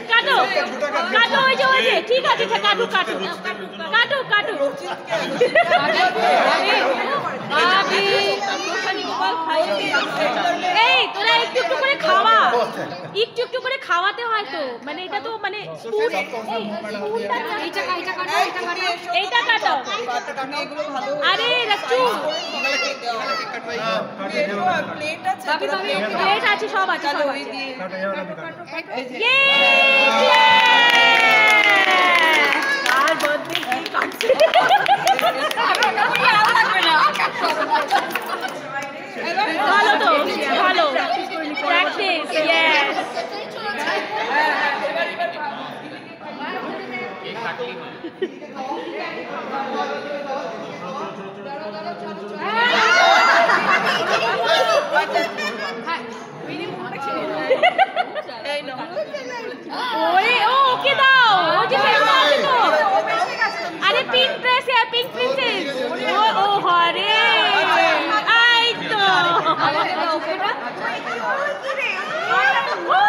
কাটো কাটো ওই যে ঠিক আছে কাটো কাটো কাটো কাটো এই তোরা একটু একটু করে খাওয়া একটু একটু করে খাওয়াতে হয় তো মানে এটা তো মানে এইটা কাটো আরে রাচু প্লেট আছে সব আছে ভালো তো ভালো প্র্যাকটিস ইয়েস ওকে দাও ও যে ফেলতে আছে তো আরে পিঙ্ক ড্রেস পিঙ্ক প্রিন্সেস ও হরে আই তো ও